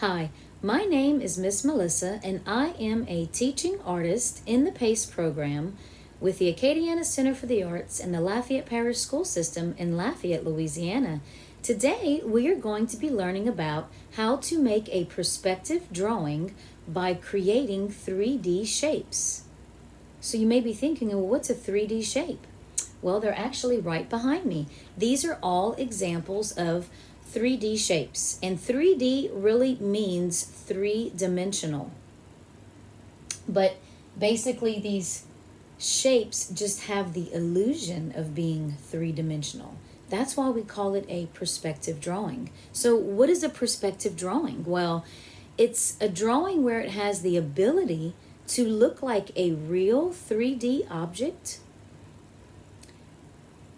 Hi, my name is Miss Melissa, and I am a teaching artist in the PACE program with the Acadiana Center for the Arts and the Lafayette Parish School System in Lafayette, Louisiana. Today, we are going to be learning about how to make a perspective drawing by creating 3D shapes. So you may be thinking, well, what's a 3D shape? Well, they're actually right behind me. These are all examples of 3D shapes, and 3D really means three-dimensional. But basically, these shapes just have the illusion of being three-dimensional. That's why we call it a perspective drawing. So what is a perspective drawing? Well, it's a drawing where it has the ability to look like a real 3D object.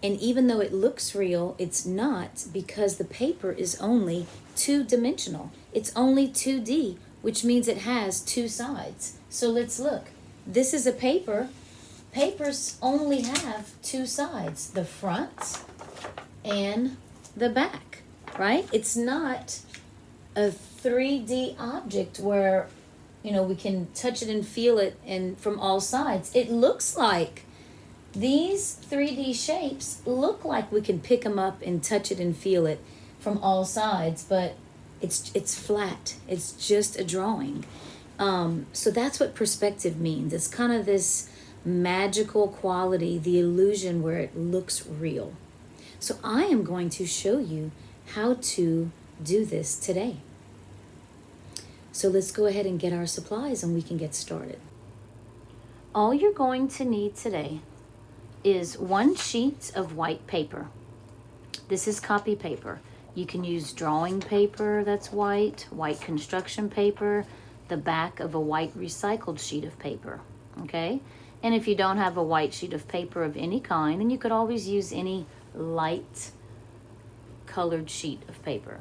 And even though it looks real, it's not, because the paper is only two-dimensional. It's only 2D, which means it has two sides. So let's look. This is a paper. Papers only have two sides, the front and the back, right? It's not a 3D object where, we can touch it and feel it and from all sides. It looks like these 3D shapes look like we can pick them up and touch it and feel it from all sides, but it's flat. It's just a drawing. So that's what perspective means. It's kind of this magical quality, the illusion where it looks real. So I am going to show you how to do this today. So let's go ahead and get our supplies and we can get started. All you're going to need today is one sheet of white paper. This is copy paper. You can use drawing paper that's white construction paper, the back of a white recycled sheet of paper, okay? And if you don't have a white sheet of paper of any kind, then you could always use any light colored sheet of paper.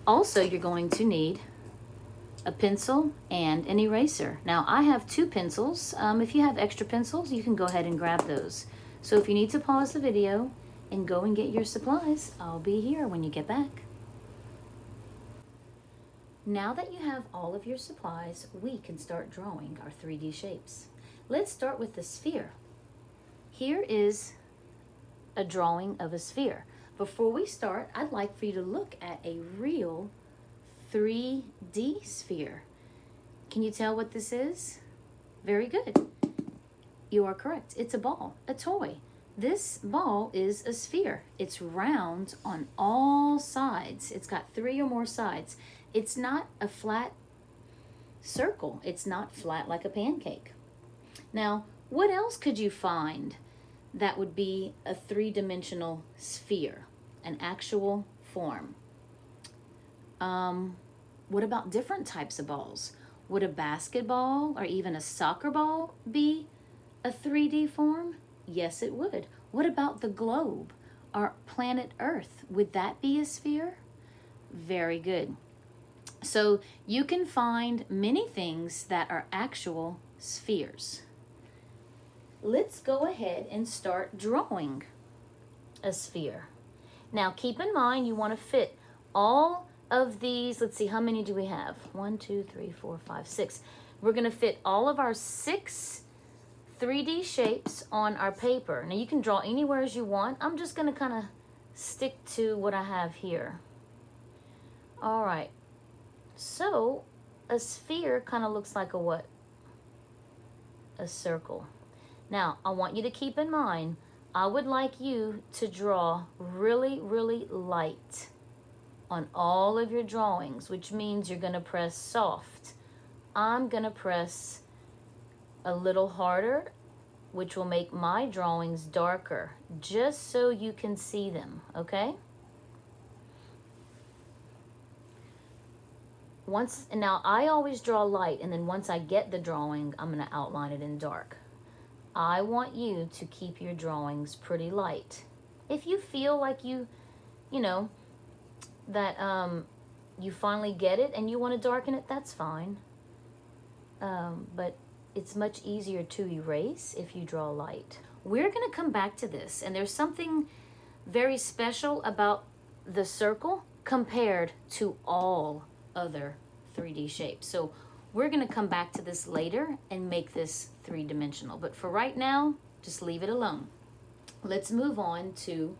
Also, you're going to need a pencil and an eraser. Now, I have two pencils. If you have extra pencils, you can go ahead and grab those. So if you need to pause the video and go and get your supplies, I'll be here when you get back. Now that you have all of your supplies, we can start drawing our 3D shapes. Let's start with the sphere. Here is a drawing of a sphere. Before we start, I'd like for you to look at a real 3D sphere. Can you tell what this is? Very good. You are correct. It's a ball, a toy. This ball is a sphere. It's round on all sides. It's got 3 or more sides. It's not a flat circle. It's not flat like a pancake. Now, what else could you find that would be a 3-dimensional sphere, an actual form? What about different types of balls? Would a basketball or even a soccer ball be a 3D form? Yes, it would. What about the globe or planet Earth? Would that be a sphere? Very good. So you can find many things that are actual spheres. Let's go ahead and start drawing a sphere. Now keep in mind you want to fit all of these. Let's see, how many do we have? 1, 2, 3, 4, 5, 6. We're going to fit all of our 6 3D shapes on our paper. Now you can draw anywhere as you want. I'm just going to kind of stick to what I have here. All right. So a sphere kind of looks like a what? A circle. Now I want you to keep in mind, I would like you to draw really, really light on all of your drawings, which means you're going to press soft. I'm going to press a little harder, which will make my drawings darker, just so you can see them, okay? Now I always draw light, and then once I get the drawing, I'm going to outline it in dark. I want you to keep your drawings pretty light. If you feel like you finally get it and you want to darken it, that's fine. But it's much easier to erase if you draw light. We're going to come back to this, and there's something very special about the circle compared to all other 3D shape. So we're going to come back to this later and make this three-dimensional. But for right now, just leave it alone. Let's move on to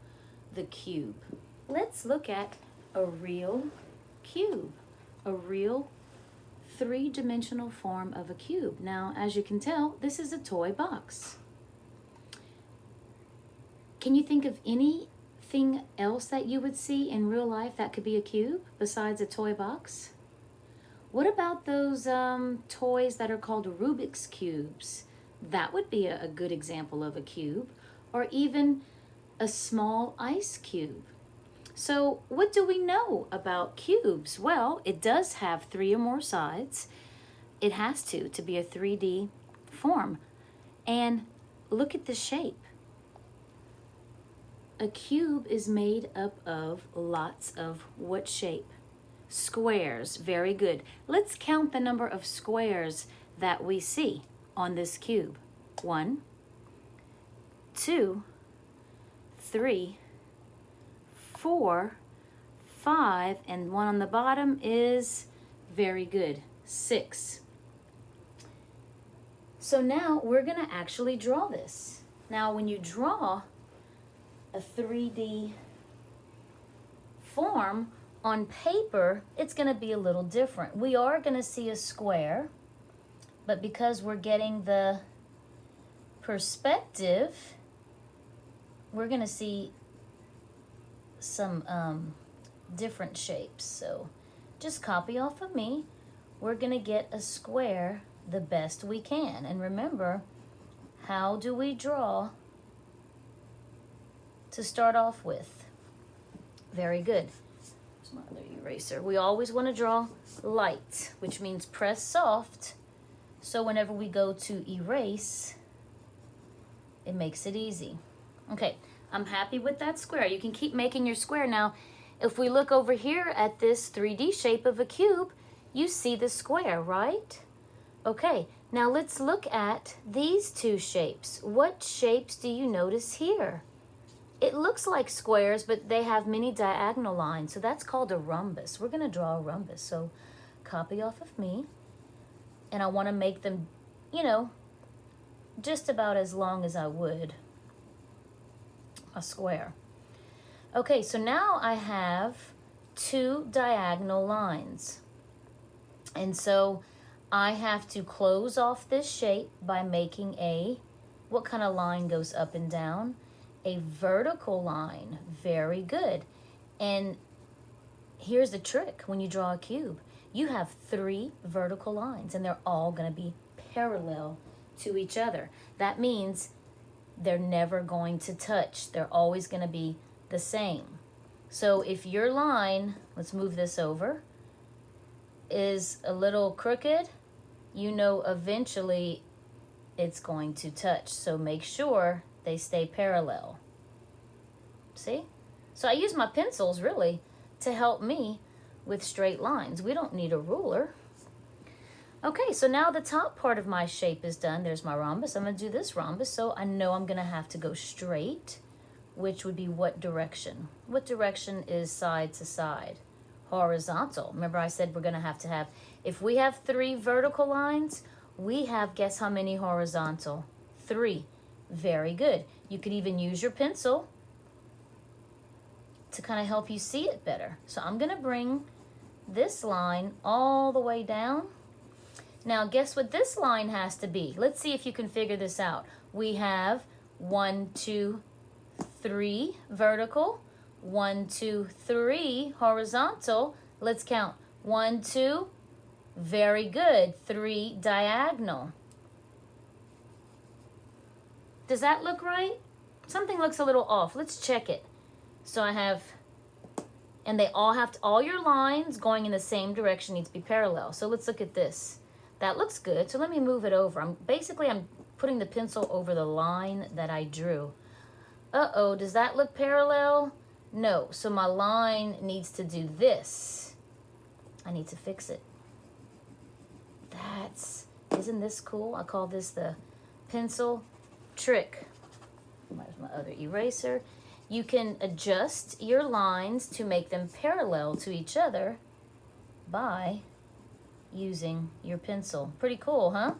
the cube. Let's look at a real cube, a real three-dimensional form of a cube. Now, as you can tell, this is a toy box. Can you think of anything else that you would see in real life that could be a cube besides a toy box? What about those toys that are called Rubik's Cubes? That would be a good example of a cube, or even a small ice cube. So what do we know about cubes? Well, it does have 3 or more sides. It has to be a 3D form. And look at the shape. A cube is made up of lots of what shape? Squares. Very good. Let's count the number of squares that we see on this cube. 1, 2, 3, 4, 5, and one on the bottom is, very good, 6. So now we're going to actually draw this. Now when you draw a 3D form on paper, it's going to be a little different. We are going to see a square, but because we're getting the perspective, we're going to see some different shapes. So just copy off of me. We're going to get a square the best we can. And remember, how do we draw to start off with? Very good. Here's my other eraser. We always want to draw light, which means press soft. So whenever we go to erase, it makes it easy. Okay, I'm happy with that square. You can keep making your square. Now, if we look over here at this 3D shape of a cube, you see the square, right? Okay, now let's look at these two shapes. What shapes do you notice here? It looks like squares, but they have many diagonal lines, so that's called a rhombus. We're going to draw a rhombus, so copy off of me. And I want to make them, you know, just about as long as I would a square. Okay, so now I have 2 diagonal lines. And so I have to close off this shape by making what kind of line goes up and down? A vertical line. Very good. And here's the trick when you draw a cube. You have 3 vertical lines, and they're all going to be parallel to each other. That means they're never going to touch. They're always going to be the same. So if your line, let's move this over, is a little crooked, you know eventually it's going to touch. So make sure they stay parallel. See? So I use my pencils really to help me with straight lines. We don't need a ruler. Okay, so now the top part of my shape is done. There's my rhombus. I'm going to do this rhombus, so I know I'm going to have to go straight, which would be what direction? What direction is side to side? Horizontal. Remember I said we're going to have, if we have 3 vertical lines, we have, guess how many horizontal? 3. Very good. You could even use your pencil to kind of help you see it better. So I'm going to bring this line all the way down. Now, guess what this line has to be? Let's see if you can figure this out. We have 1, 2, 3 vertical, 1, 2, 3 horizontal. Let's count. 1, 2, very good. 3 diagonal. Does that look right? Something looks a little off. Let's check it. So I have, and they all have to, all your lines going in the same direction need to be parallel. So let's look at this. That looks good. So let me move it over. I'm putting the pencil over the line that I drew. Uh-oh, does that look parallel? No. So my line needs to do this. I need to fix it. Isn't this cool? I call this the pencil trick. There's my other eraser. You can adjust your lines to make them parallel to each other by using your pencil. Pretty cool, huh?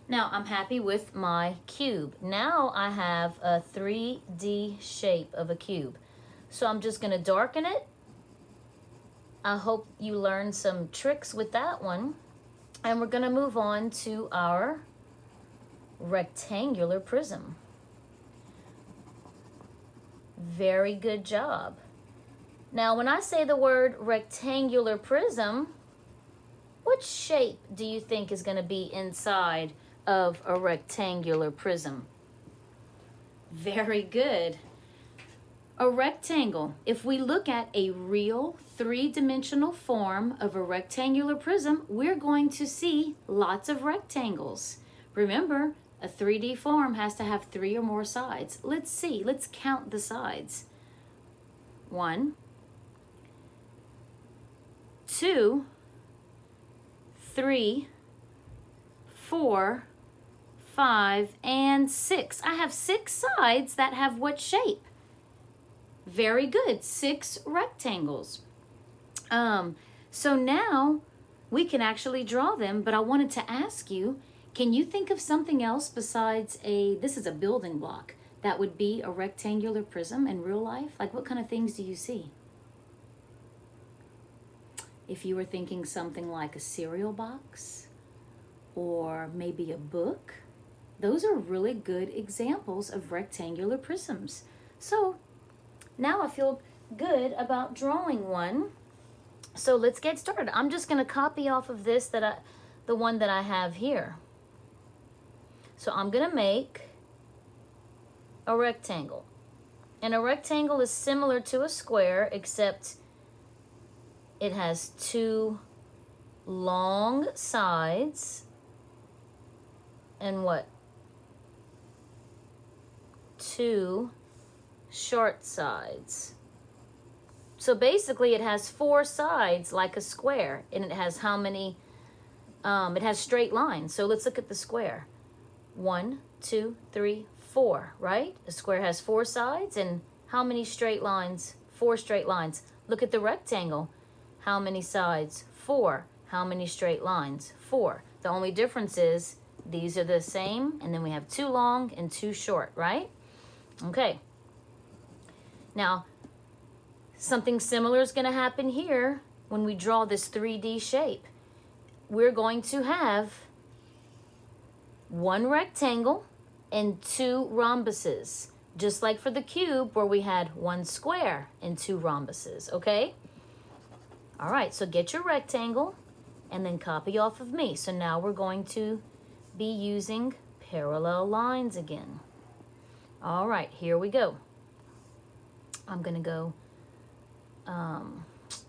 Now I'm happy with my cube. Now I have a 3D shape of a cube. So I'm just gonna darken it. I hope you learned some tricks with that one. And we're gonna move on to our rectangular prism. Very good job. Now when I say the word rectangular prism, what shape do you think is gonna be inside of a rectangular prism? Very good. A rectangle. If we look at a real three-dimensional form of a rectangular prism, we're going to see lots of rectangles. Remember, a 3D form has to have 3 or more sides. Let's see. Let's count the sides. 1, 2, 3, 4, 5, and 6. I have 6 sides that have what shape? Very good, 6 rectangles. So now we can actually draw them, but I wanted to ask you, can you think of something else besides this is a building block, that would be a rectangular prism in real life? Like what kind of things do you see? If you were thinking something like a cereal box or maybe a book, those are really good examples of rectangular prisms. So now I feel good about drawing one. So let's get started. I'm just going to copy off of this the one that I have here. So I'm going to make a rectangle. And a rectangle is similar to a square, except it has 2 long sides and what? 2 short sides. So basically it has 4 sides like a square, and it has how many? It has straight lines. So let's look at the square. 1, 2, 3, 4, right? A square has 4 sides, and how many straight lines? 4 straight lines. Look at the rectangle. How many sides? 4. How many straight lines? 4. The only difference is these are the same, and then we have 2 long and 2 short, right? Okay. Now, something similar is going to happen here when we draw this 3D shape. We're going to have 1 rectangle and 2 rhombuses, just like for the cube where we had 1 square and 2 rhombuses, okay? All right, so get your rectangle and then copy off of me. So now we're going to be using parallel lines again. All right, here we go. I'm going to go,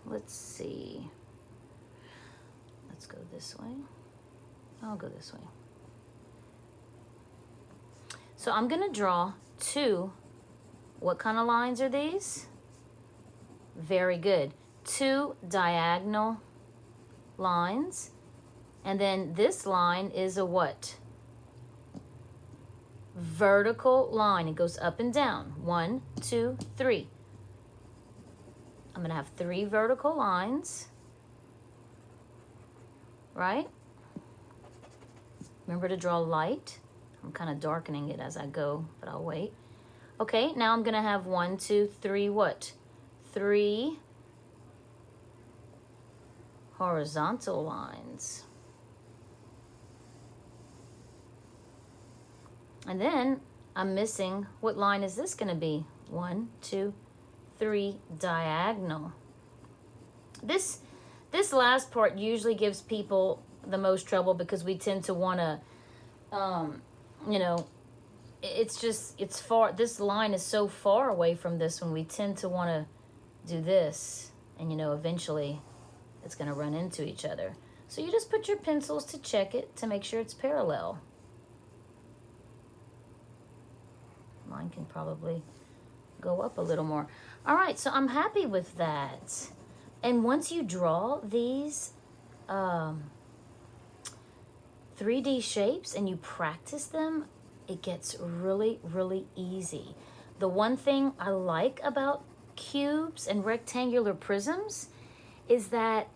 let's see. Let's go this way. I'll go this way. So I'm going to draw 2. What kind of lines are these? Very good. 2 diagonal lines. And then this line is a what? Vertical line. It goes up and down. 1, 2, 3. I'm going to have 3 vertical lines. Right? Remember to draw light. I'm kind of darkening it as I go, but I'll wait. Okay, now I'm going to have 1, 2, 3 what? 3 horizontal lines. And then I'm missing, what line is this going to be? 1, 2, 3 diagonal. This last part usually gives people the most trouble because we tend to want to, you know, it's far, this line is so far away from this one, we tend to want to do this, and you know, eventually it's going to run into each other. So you just put your pencils to check it to make sure it's parallel. Mine can probably go up a little more. All right, so I'm happy with that. And once you draw these 3D shapes and you practice them, it gets really, really easy. The one thing I like about cubes and rectangular prisms is that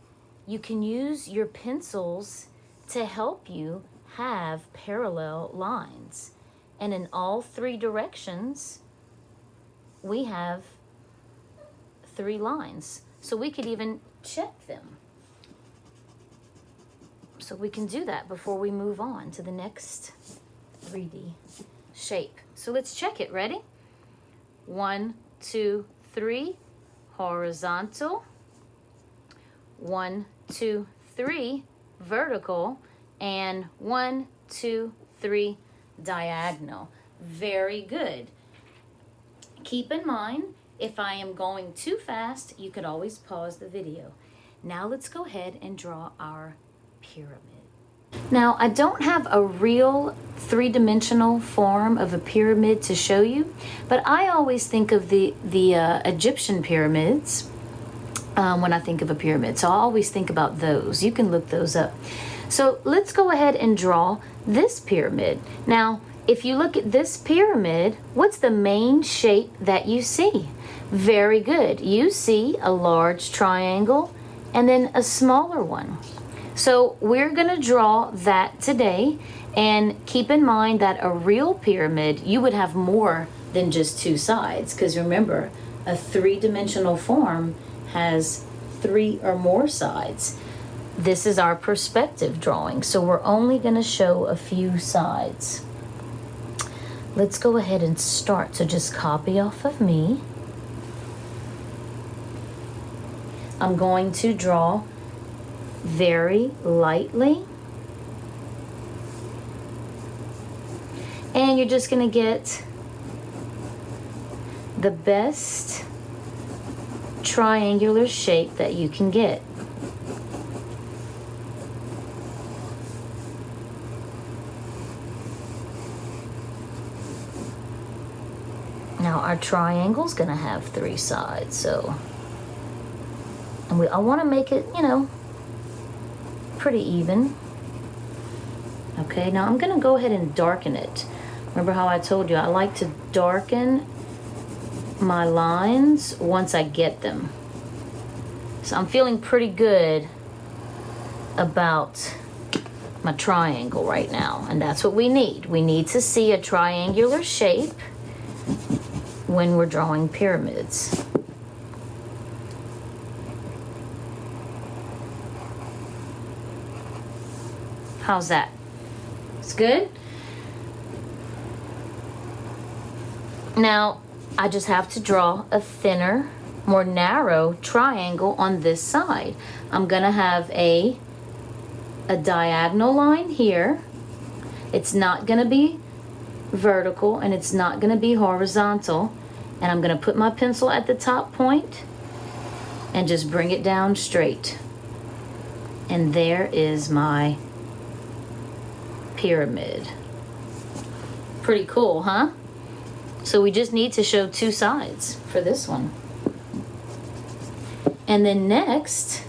you can use your pencils to help you have parallel lines. And in all three directions, we have 3 lines. So we could even check them. So we can do that before we move on to the next 3D shape. So let's check it. Ready? 1, 2, 3, horizontal. 1, 2, 3, vertical. And 1, 2, 3, diagonal. Very good. Keep in mind, if I am going too fast, you could always pause the video. Now let's go ahead and draw our pyramid. Now, I don't have a real 3-dimensional form of a pyramid to show you, but I always think of the Egyptian pyramids when I think of a pyramid. So I always think about those. You can look those up. So let's go ahead and draw this pyramid. Now, if you look at this pyramid, what's the main shape that you see? Very good. You see a large triangle and then a smaller one. So we're going to draw that today, and keep in mind that a real pyramid, you would have more than just 2 sides, because remember, a 3-dimensional form has 3 or more sides. This is our perspective drawing, so we're only going to show a few sides. Let's go ahead and start. So just copy off of me. I'm going to draw very lightly. And you're just going to get the best triangular shape that you can get. Now our triangle's going to have 3 sides, so I want to make it, pretty even. Okay, now I'm going to go ahead and darken it. Remember how I told you I like to darken my lines once I get them. So I'm feeling pretty good about my triangle right now, and that's what we need. We need to see a triangular shape when we're drawing pyramids. How's that? It's good? Now, I just have to draw a thinner, more narrow triangle on this side. I'm gonna have a diagonal line here. It's not gonna be vertical and it's not gonna be horizontal. And I'm gonna put my pencil at the top point and just bring it down straight. And there is my pyramid. Pretty cool, huh? So we just need to show 2 sides for this one. And then next,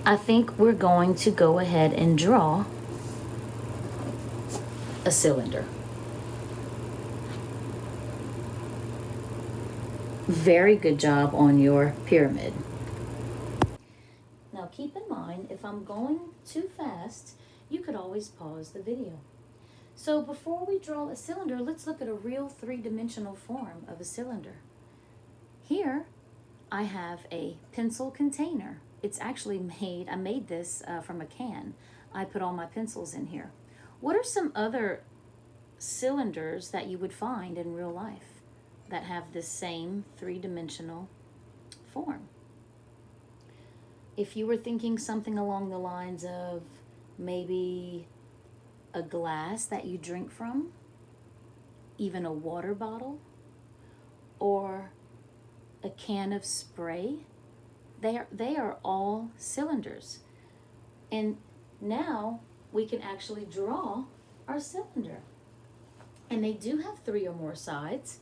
I think we're going to go ahead and draw a cylinder. Very good job on your pyramid. Now keep in mind, if I'm going too fast, you could always pause the video. So before we draw a cylinder, let's look at a real 3-dimensional form of a cylinder. Here, I have a pencil container. It's actually I made this from a can. I put all my pencils in here. What are some other cylinders that you would find in real life that have this same 3-dimensional form? If you were thinking something along the lines of maybe a glass that you drink from, even a water bottle, or a can of spray, they are all cylinders. And now we can actually draw our cylinder. And they do have 3 or more sides,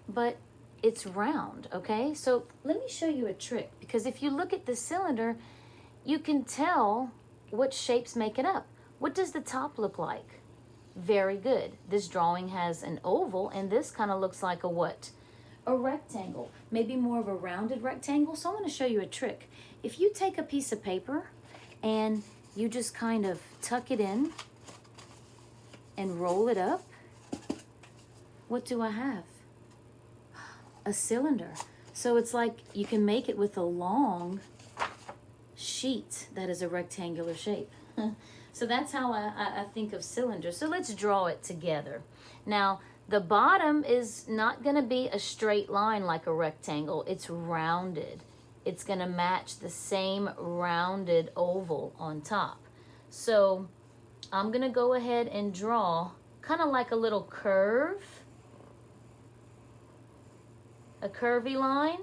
but it's round, okay? So let me show you a trick, because if you look at the cylinder, you can tell what shapes make it up. What does the top look like? Very good. This drawing has an oval, and this kind of looks like a what? a rectangle, maybe more of a rounded rectangle. So I'm going to show you a trick. If you take a piece of paper and you just kind of tuck it in and roll it up, what do I have? A cylinder. So it's like you can make it with a long sheet that is a rectangular shape. So that's how I think of cylinder. So let's draw it together. Now, the bottom is not going to be a straight line like a rectangle. It's rounded. It's going to match the same rounded oval on top. So I'm going to go ahead and draw kind of like a little curve, a curvy line.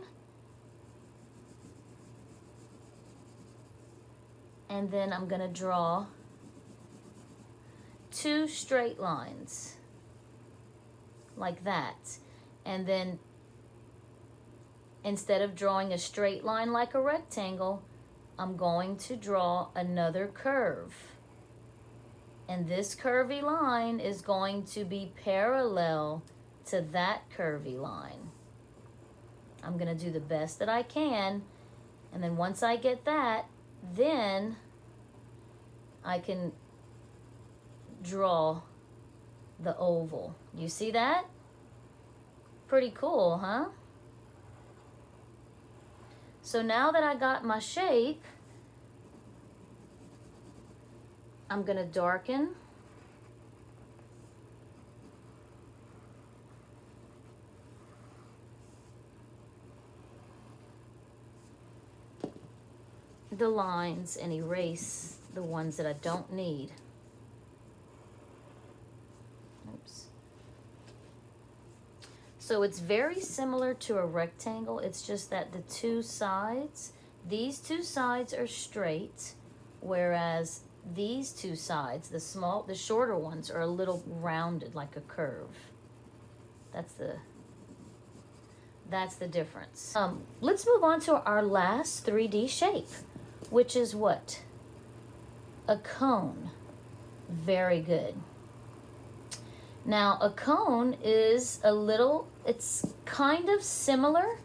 And then I'm going to draw 2 straight lines like that. And then instead of drawing a straight line like a rectangle, I'm going to draw another curve. And this curvy line is going to be parallel to that curvy line. I'm going to do the best that I can. And then once I get that, then I can draw the oval. You see that? Pretty cool, huh? So now that I got my shape, I'm going to darken. The lines and erase the ones that I don't need. Oops. So it's very similar to a rectangle. It's just that the 2 sides, these 2 sides are straight, whereas these 2 sides, the shorter ones, are a little rounded like a curve. That's the difference. Let's move on to our last 3D shape, which is what? A cone. Very good. Now, a cone is it's kind of similar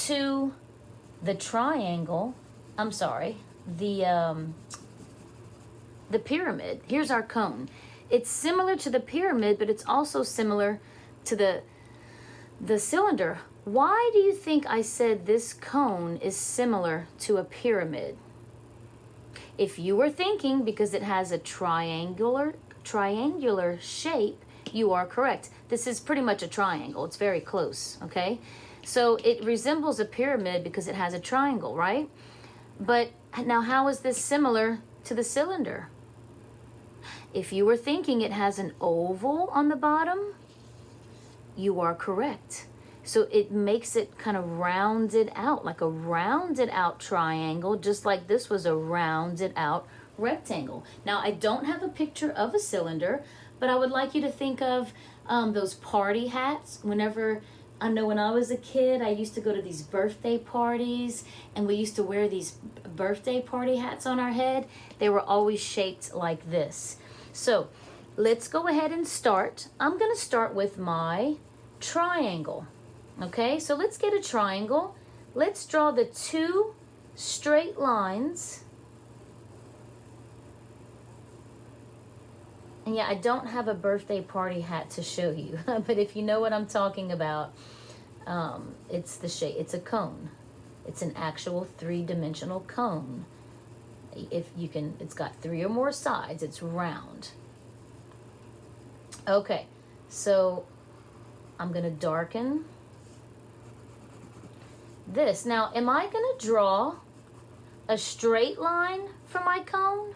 to the triangle. I'm sorry, the pyramid. Here's our cone. It's similar to the pyramid, but it's also similar to the cylinder. Why do you think I said this cone is similar to a pyramid? If you were thinking because it has a triangular shape, you are correct. This is pretty much a triangle. It's very close, okay? So it resembles a pyramid because it has a triangle, right? But now how is this similar to the cylinder? If you were thinking it has an oval on the bottom, you are correct. So it makes it kind of rounded out, like a rounded out triangle, just like this was a rounded out rectangle. Now, I don't have a picture of a cylinder, but I would like you to think of those party hats. I know when I was a kid, I used to go to these birthday parties, and we used to wear these birthday party hats on our head. They were always shaped like this. So let's go ahead and start. I'm going to start with my triangle. Okay, so let's get a triangle. Let's draw the 2 straight lines. And yeah, I don't have a birthday party hat to show you, but if you know what I'm talking about, it's the shape. It's a cone. It's an actual 3-dimensional cone. It's got 3 or more sides. It's round. Okay, so I'm going to darken this. Now, am I going to draw a straight line for my cone?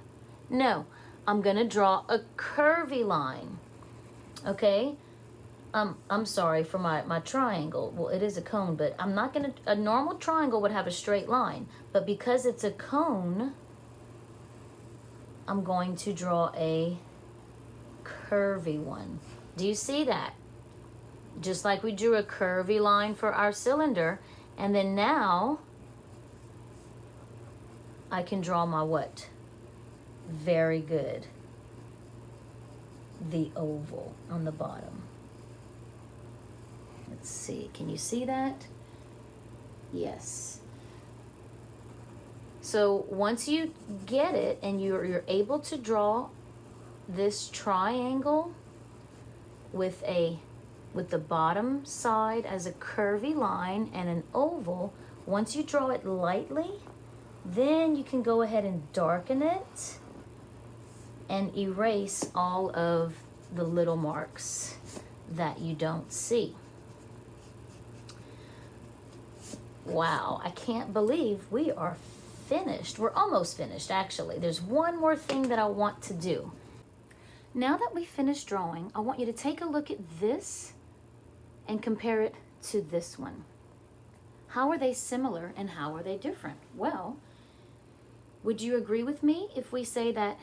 No, I'm going to draw a curvy line. Okay? I'm sorry for my triangle. Well, it is a cone, but I'm not going to... A normal triangle would have a straight line, but because it's a cone, I'm going to draw a curvy one. Do you see that? Just like we drew a curvy line for our cylinder, and then now I can draw my what? Very good. The oval on the bottom. Let's see, can you see that? Yes. So once you get it and you're able to draw this triangle with the bottom side as a curvy line and an oval, once you draw it lightly, then you can go ahead and darken it and erase all of the little marks that you don't see. Wow, I can't believe we are finished. We're almost finished, actually. There's one more thing that I want to do. Now that we finished drawing, I want you to take a look at this and compare it to this one. How are they similar and how are they different? Well, would you agree with me if we say that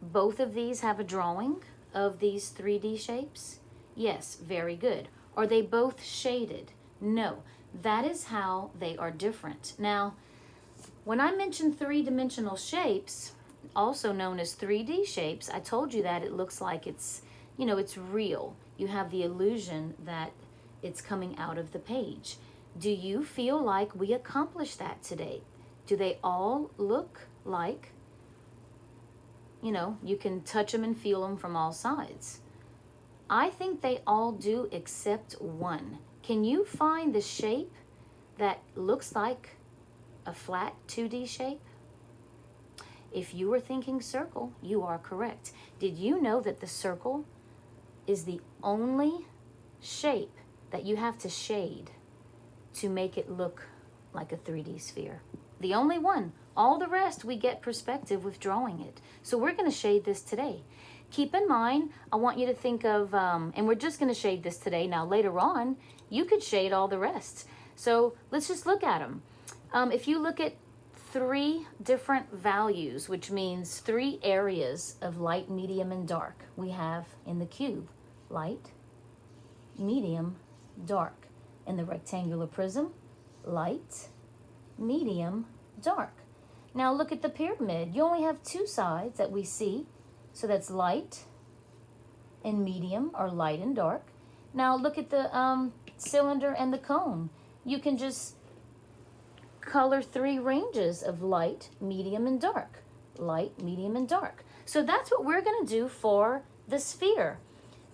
both of these have a drawing of these 3D shapes? Yes, very good. Are they both shaded? No, that is how they are different. Now, when I mentioned three-dimensional shapes, also known as 3D shapes, I told you that it looks like it's, you know, it's real. You have the illusion that it's coming out of the page. Do you feel like we accomplished that today? Do they all look like, you know, you can touch them and feel them from all sides? I think they all do except one. Can you find the shape that looks like a flat 2D shape? If you were thinking circle, you are correct. Did you know that the circle is the only shape that you have to shade to make it look like a 3D sphere? The only one. All the rest we get perspective with drawing it. So we're going to shade this today. Keep in mind, I want you to think of, and we're just going to shade this today. Now later on, you could shade all the rest. So let's just look at them. If you look at 3 different values, which means 3 areas of light, medium, and dark, we have in the cube light, medium, dark. In the rectangular prism, light, medium, dark. Now look at the pyramid. You only have 2 sides that we see, so that's light and medium, or light and dark. Now look at the cylinder and the cone. You can just color 3 ranges of light, medium, and dark. Light, medium, and dark. So that's what we're going to do for the sphere.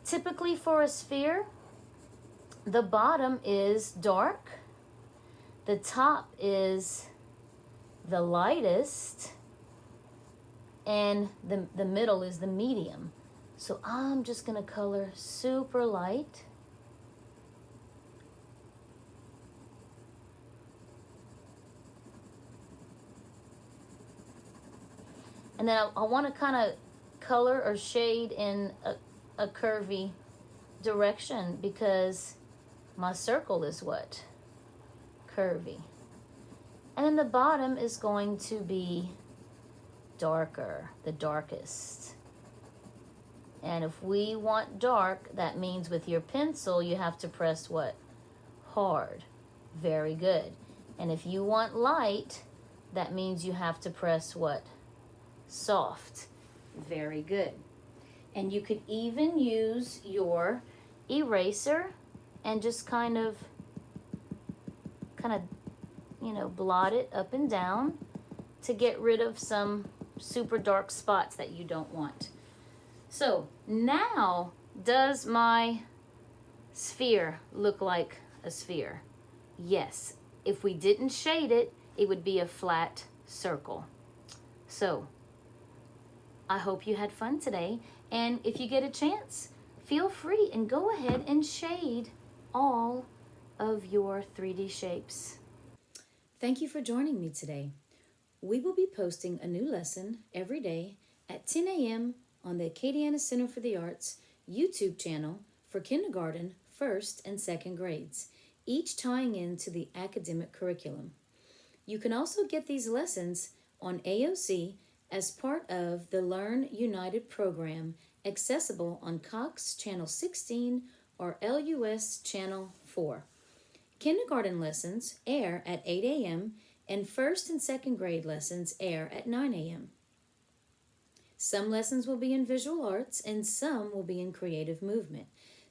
Typically for a sphere, the bottom is dark, the top is the lightest, and the middle is the medium. So I'm just going to color super light. And then I want to kind of color or shade in a curvy direction because my circle is what? Curvy. And then the bottom is going to be darker, the darkest. And if we want dark, that means with your pencil, you have to press what? Hard. Very good. And if you want light, that means you have to press what? Soft. Very good. And you could even use your eraser and just kind of, you know, blot it up and down to get rid of some super dark spots that you don't want. So now, does my sphere look like a sphere? Yes. If we didn't shade it, it would be a flat circle. So I hope you had fun today, and if you get a chance, feel free and go ahead and shade all of your 3D shapes. Thank you for joining me today. We will be posting a new lesson every day at 10 a.m. on the Acadiana Center for the Arts YouTube channel for kindergarten, 1st, and 2nd grades, each tying into the academic curriculum. You can also get these lessons on AOC as part of the Learn United program, accessible on Cox Channel 16 or LUS Channel 4. Kindergarten lessons air at 8 a.m. and 1st and 2nd grade lessons air at 9 a.m. Some lessons will be in visual arts and some will be in creative movement.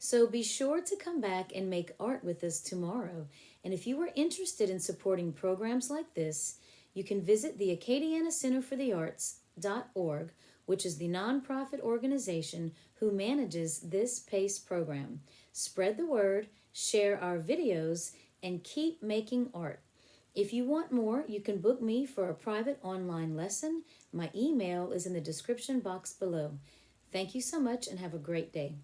So be sure to come back and make art with us tomorrow. And if you are interested in supporting programs like this, you can visit the Acadiana Center for the Arts.org, which is the nonprofit organization who manages this PACE program. Spread the word, share our videos, and keep making art. If you want more, you can book me for a private online lesson. My email is in the description box below. Thank you so much and have a great day.